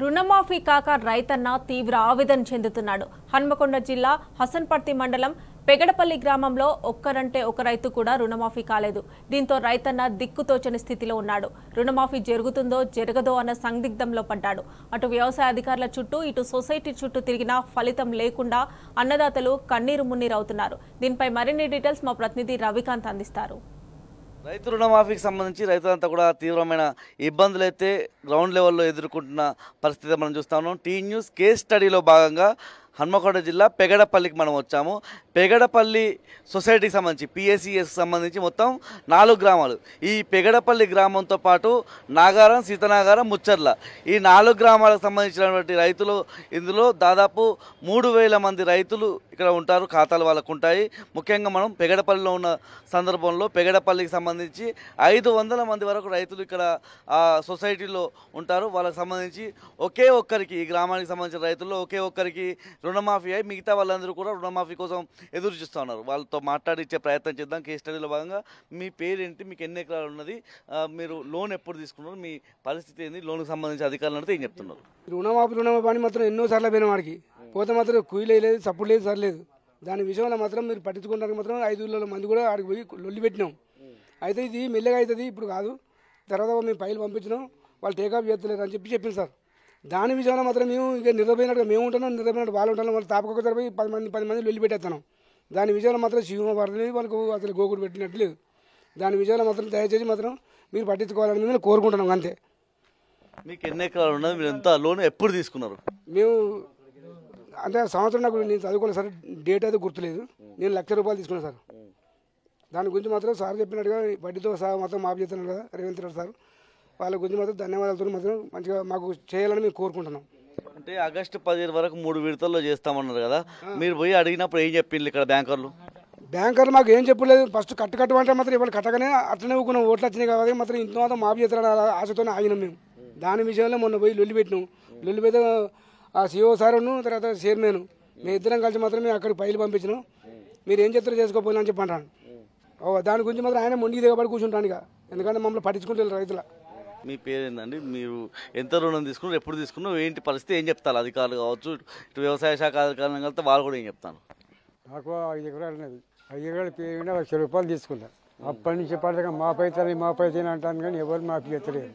రుణమాఫీ కాక రైతన్న తీవ్ర ఆవేదన చెందుతున్నాడు. హన్మకొండ జిల్లా హసన్పర్తి మండలం పెగడపల్లి గ్రామంలో ఒక్కరంటే ఒక రైతు కూడా రుణమాఫీ కాలేదు. దీంతో రైతన్న దిక్కుతోచని స్థితిలో ఉన్నాడు. రుణమాఫీ జరుగుతుందో జరగదో అన్న సందిగ్ధంలో పడ్డాడు. అటు వ్యవసాయ అధికారుల చుట్టూ ఇటు సొసైటీ చుట్టూ తిరిగినా ఫలితం లేకుండా అన్నదాతలు కన్నీరు మున్నీరవుతున్నారు. దీనిపై మరిన్ని డీటెయిల్స్ మా ప్రతినిధి రవికాంత్ అందిస్తారు. రైతు రుణమాఫీకి సంబంధించి రైతులంతా కూడా తీవ్రమైన ఇబ్బందులు అయితే గ్రౌండ్ లెవెల్లో ఎదుర్కొంటున్న పరిస్థితి మనం చూస్తా ఉన్నాం. టీ న్యూస్ కేస్ స్టడీలో భాగంగా హన్మకొండ జిల్లా పెగడపల్లికి మనం వచ్చాము. పెగడపల్లి సొసైటీకి సంబంధించి పిఎస్సిఎస్కి సంబంధించి మొత్తం 4 గ్రామాలు. ఈ పెగడపల్లి గ్రామంతో పాటు నాగారం, సీతనాగారం, ముచ్చర్ల ఈ 4 గ్రామాలకు సంబంధించినటువంటి రైతులు ఇందులో దాదాపు 3000 మంది రైతులు ఇక్కడ ఉంటారు. ఖాతాలు వాళ్ళకు ఉంటాయి. ముఖ్యంగా మనం పెగడపల్లిలో ఉన్న సందర్భంలో పెగడపల్లికి సంబంధించి 500 మంది వరకు రైతులు ఇక్కడ సొసైటీలో ఉంటారు. వాళ్ళకి సంబంధించి ఒకే ఒక్కరికి ఈ గ్రామానికి సంబంధించిన రైతుల్లో ఒకే ఒక్కరికి రుణమాఫీ అయి మిగతా వాళ్ళందరూ కూడా రుణమాఫీ కోసం ఎదురు చూస్తూ ఉన్నారు. వాళ్ళతో మాట్లాడిచ్చే ప్రయత్నం చేద్దాం. కేస్ స్టడీలో భాగంగా మీ పేరేంటి, మీకు ఎన్ని ఎకరాలు ఉన్నది, మీరు లోన్ ఎప్పుడు తీసుకున్నారు, మీ పరిస్థితి ఏంది, లోన్కి సంబంధించి అధికారులు అంటే ఏం చెప్తున్నారు? రుణమాఫీ అని మాత్రం ఎన్నోసార్లు పోయిన వాడికి పోతే మాత్రం కుయ్యలేదు, లేదు సప్పుడు లేదు, సరలేదు. దాని విషయంలో మాత్రం మీరు పట్టించుకుంటానికి మాత్రం 500 మంది కూడా ఆడికి పోయి లొల్లి పెట్టినాం. అయితే ఇది మెల్లగా అవుతుంది, ఇప్పుడు కాదు, తర్వాత మేము ఫైల్ పంపించినాం, వాళ్ళు టేకప్ చేస్తలేరు అని చెప్పింది సార్. దాని విషయంలో మాత్రం మేము ఇక నిద్రపోయినట్టుగా మేము ఉంటాం, నిద్రపోయినట్టు వాళ్ళు ఉంటాం. వాళ్ళు తాపకొక పోయి 10 మంది లొల్లి పెట్టేస్తాం. దాని విషయంలో మాత్రం శివ పడలేదు, వాళ్ళకు అసలు గోకుడు పెట్టినట్టు లేదు. దాని విషయంలో మాత్రం దయచేసి మాత్రం మీరు పట్టించుకోవాలని మేము కోరుకుంటున్నాం అంతే. మీకు ఎన్ని ఎకరాలు ఉన్నది, మీరు ఎంత లోన్ ఎప్పుడు తీసుకున్నారు? మేము అంటే సంవత్సరం నాకు నేను చదువుకోలేదు సార్, డేట్ అయితే గుర్తులేదు. నేను 1,00,000 రూపాయలు తీసుకున్నాను సార్. దాని గురించి మాత్రం సార్ చెప్పినట్టుగా వడ్డీతో సహా మొత్తం మాఫీ చేస్తున్నారు కదా రేవంత్ రెడ్డి సార్. వాళ్ళ గురించి మాత్రం ధన్యవాదాలతో మాత్రం మంచిగా మాకు చేయాలని మేము కోరుకుంటున్నాం. అంటే ఆగస్టు 15 వరకు 3 విడతల్లో చేస్తామన్నారు కదా, మీరు పోయి అడిగినప్పుడు ఏం చెప్పిండ్రు ఇక్కడ బ్యాంకర్లు? బ్యాంకర్లు మాకు ఏం చెప్పలేదు. ఫస్ట్ కట్టమంటే మాత్రం ఇవాళ కట్టగానే అట్లనే ఊకున్నాం. ఓట్లు వచ్చినాయి కాబట్టి మాత్రం ఇంత మాత్రం మాఫీ చేస్తారని ఆశతోనే ఆగినాం మేము. దాని విషయంలో మొన్న పోయి లొల్లి పెట్టినాం. లొల్లి పెడితే ఆ సిఓ సారును తర్వాత చైర్మన్ మేము ఇద్దరం కలిసి మాత్రం మేము అక్కడికి ఫైల్ పంపించినాం. మీరు ఏం చేస్తారో చేసుకోపోయినా అని చెప్పి అంటాను. దాని గురించి మాత్రం ఆయన మొండికి దిగబడి కూర్చుంటాను. ఇక ఎందుకంటే మమ్మల్ని పట్టించుకుంటారు రైతుల. మీ పేరేందండి, మీరు ఎంత రుణం తీసుకున్నారు, ఎప్పుడు తీసుకున్నారు, ఏంటి పరిస్థితి, ఏం చెప్తారు అధికారులు కావచ్చు, ఇటు వ్యవసాయ శాఖ అధికారులు కలిస్తే వాళ్ళు కూడా ఏం చెప్తాను? నాకు 5 ఎకరాలు ఉన్నది. 5 ఎకరాలు పేరు 1,00,000 రూపాయలు తీసుకున్నా. అప్పటి నుంచి పడతాక మా పైతని అంటాను కానీ ఎవరు మాఫీ ఎత్తలేదు.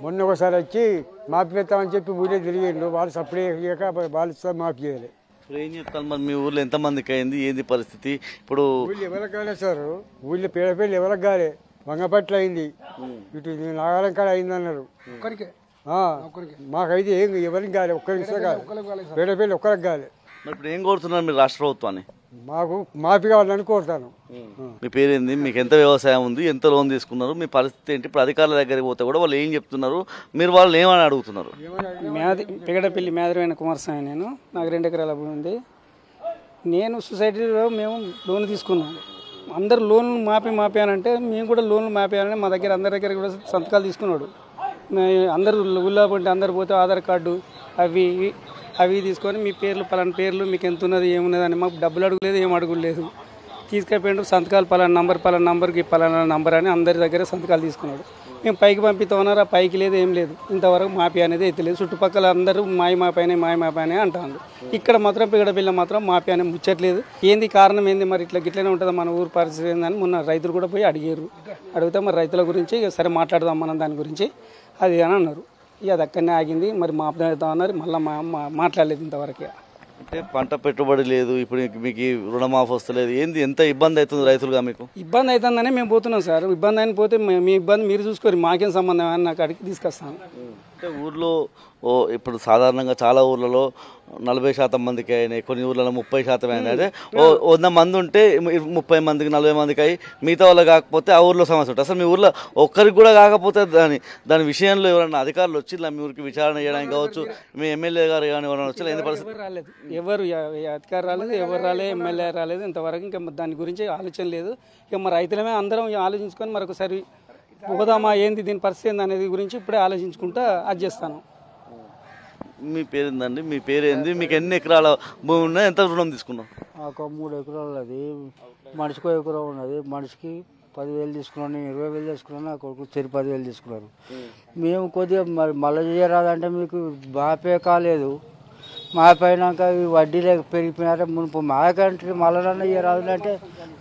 మొన్న ఒకసారి వచ్చి మాఫీ ఎత్తామని చెప్పి ఊళ్ళో తిరిగిండు. వాళ్ళు సప్లై అయ్యాక వాళ్ళు మాఫీ చేయలేదు. ఇప్పుడు ఏం చెప్తాను మరి, మీ ఊర్లో ఎంతమందికి అయింది, ఏంది పరిస్థితి? ఇప్పుడు ఊళ్ళు ఎవరికి కాలేదు సార్, ఊళ్ళో పేడపల్లి ఎవరికి కాలే, వంగపట్ల అయింది, ఇటు నాగారం కాడ అయింది అన్నారు. మాకైతే ఏం ఎవరికి కాలే, ఒక్కరికి కాలే, పేడపల్లి ఒక్కరికి కాలే. మరి ఇప్పుడు ఏం కోరుతున్నారు మీరు రాష్ట్ర ప్రభుత్వాన్ని? మాకు మాఫీ కావాలని కోరుతాను. మీ పేరేంది, మీకు ఎంత వ్యవసాయం ఉంది, ఎంత లోన్ తీసుకున్నారు, మీ పరిస్థితి ఏంటి? ఇప్పుడు అధికారుల దగ్గరికి పోతే కూడా వాళ్ళు ఏం చెప్తున్నారు, మీరు వాళ్ళు ఏమని అడుగుతున్నారు? పెగడపల్లి మేదరమైన కుమారస్వామి. నాకు 2 ఎకరాల భూమి ఉంది. నేను సొసైటీలో మేము లోన్ తీసుకున్నాం. అందరు లోన్లు మాపి అని అంటే మేము కూడా లోన్లు మాపేయాలని మా దగ్గర అందరి దగ్గర కూడా సంతకాలు తీసుకున్నాడు. అందరూ ఊళ్ళో పోతే అందరు పోతే ఆధార్ కార్డు అవి తీసుకొని మీ పేర్లు పలానా పేర్లు మీకు ఎంత ఉన్నది ఏమున్నది అని మాకు డబ్బులు అడుగులేదు, ఏం అడుగులేదు. తీసుకెళ్ళిపోయిండు సంతకాలు పలానా నంబర్కి పలానా నంబర్ అని అందరి దగ్గర సంతకాలు తీసుకున్నాడు. మేము పైకి పంపిస్తామన్నారు, ఆ పైకి లేదు, ఏం లేదు. ఇంతవరకు మాఫీ అనేది అయితే లేదు. చుట్టుపక్కల అందరూ మాయ మాపైనే అంటారు. ఇక్కడ మాత్రం పెగడపల్లి మాత్రం మాఫీ అనేది ముచ్చట్లేదు. ఏంది కారణం ఏంది, మరి ఇట్లనే ఉంటుందా మన ఊరు పరిస్థితి ఏందని మొన్న రైతులు కూడా పోయి అడిగితే మరి రైతుల గురించి సరే మాట్లాడదాం మనం దాని గురించి అది అని అన్నారు. ఇక అది అక్కడనే ఆగింది. మరి మాపుదాం అన్నారు, మళ్ళీ మాట్లాడలేదు ఇంతవరకు. అంటే పంట పెట్టుబడి లేదు, ఇప్పుడు మీకు రుణమాఫీ వస్తలేదు, ఏంది ఎంత ఇబ్బంది అవుతుంది రైతులుగా? మీకు ఇబ్బంది అవుతుందని మేము పోతున్నాం సార్. ఇబ్బంది అయిన పోతే మీ ఇబ్బంది మీరు చూసుకోరు, మాకేం సంబంధం అని నాకు అడిగి తీసుకొస్తాను. అంటే ఊర్లో ఇప్పుడు సాధారణంగా చాలా ఊర్లలో 40% మందికి అయినాయి, కొన్ని ఊర్లలో 30% అయినాయి. అంటే 100 మంది ఉంటే 30 మందికి 40 మందికి అయ్యి మిగతా వాళ్ళు కాకపోతే ఆ ఊర్లో సమస్య ఉంటుంది. అసలు మీ ఊర్లో ఒక్కరికి కూడా కాకపోతే దాని విషయంలో ఎవరైనా అధికారులు వచ్చి మీ ఊరికి విచారణ చేయడానికి కావచ్చు, మీ ఎమ్మెల్యే గారు కానీ ఎవరైనా వచ్చి ఏంది పరిస్థితి? రాలేదు, ఎవరు అధికారులు రాలేదు, ఎవరు రాలేదు, ఎమ్మెల్యే రాలేదు ఇంతవరకు. ఇంకా దాని గురించి ఆలోచన లేదు. ఇక మరి రైతులమే అందరం ఆలోచించుకొని మరొకసారి పోదామా ఏంది దీని పరిస్థితి ఏంది అనేది గురించి ఇప్పుడే ఆలోచించుకుంటా అది చేస్తాను. మీ పేరేందండి, మీ పేరేంది, మీకు ఎన్ని ఎకరాల భూమి ఉన్నాయి, ఎంత రుణం తీసుకున్నాం? ఒక 3 ఎకరాలు అది, మనిషికి 1 ఎకరం ఉన్నది. మనిషికి 10,000 తీసుకున్నాను, నేను 20,000 తీసుకున్నాను, నా కొడుకు 10,000 తీసుకున్నారు. మేము కొద్దిగా మళ్ళీ చేయరాదంటే మీకు బాపే కాలేదు. మాపైనాక ఈ వడ్డీలే పెరిగిపోయినారే మునుపు మాకంటే మళ్ళీ ఇయ్యరాదు అంటే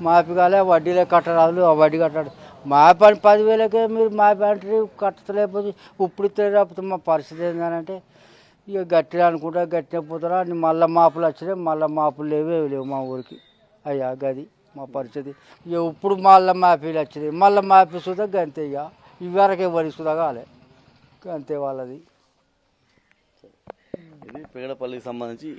మాపి కాలే, వడ్డీలే కట్టరాదు, ఆ వడ్డీ కట్టాడు. మా పని 10,000కే మీరు మా బ్యాంటరీ కట్టలేకపోతే ఇప్పుడు ఇస్తే రాకపోతే మా పరిస్థితి ఏంటంటే ఇక గట్టిగా అనుకుంటా గట్టిగా పోతారా అని మళ్ళీ మాపులు వచ్చినాయి. మళ్ళీ మాపులు లేవు మా ఊరికి. అయ్యా గది మా పరిస్థితి. ఇక ఇప్పుడు మళ్ళీ మాఫీలు వచ్చినాయి, మళ్ళీ మాఫీ సుధా గంతే. ఇక ఇవరకే వరి సుధా కాలే, అంతే వాళ్ళది. ఇది పెగడపల్లికి సంబంధించి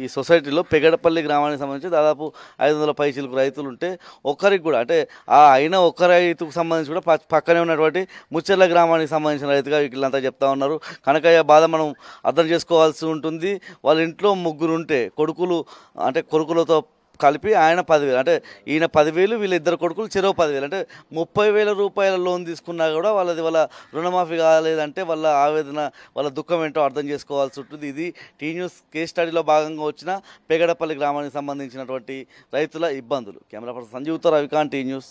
ఈ సొసైటీలో పెగడపల్లి గ్రామానికి సంబంధించి దాదాపు 500 పైచీలకు రైతులు ఉంటే ఒక్కరికి కూడా అంటే ఆ అయిన ఒక్క రైతుకు సంబంధించి కూడా పక్కనే ఉన్నటువంటి ముచ్చెర్ల గ్రామానికి సంబంధించిన రైతుగా వీళ్ళంతా చెప్తా ఉన్నారు. కనకయ్య బాధ మనం అర్థం చేసుకోవాల్సి ఉంటుంది. వాళ్ళ ఇంట్లో 3 ఉంటే కొడుకులు అంటే కొడుకులతో కలిపి ఆయన 10,000 అంటే ఈయన 10,000 వీళ్ళ 2 కొడుకులు చెరో 10,000 అంటే 30,000 రూపాయల లోన్ తీసుకున్నా కూడా వాళ్ళ రుణమాఫీ కాలేదంటే వాళ్ళ ఆవేదన వాళ్ళ దుఃఖం ఏంటో అర్థం చేసుకోవాల్సి ఉంటుంది. ఇది టీ న్యూస్ కేస్ స్టడీలో భాగంగా వచ్చిన పెగడపల్లి గ్రామానికి సంబంధించినటువంటి రైతుల ఇబ్బందులు. కెమెరా పర్సన్ సంజీవ్తో రవికాంత్, టీ న్యూస్.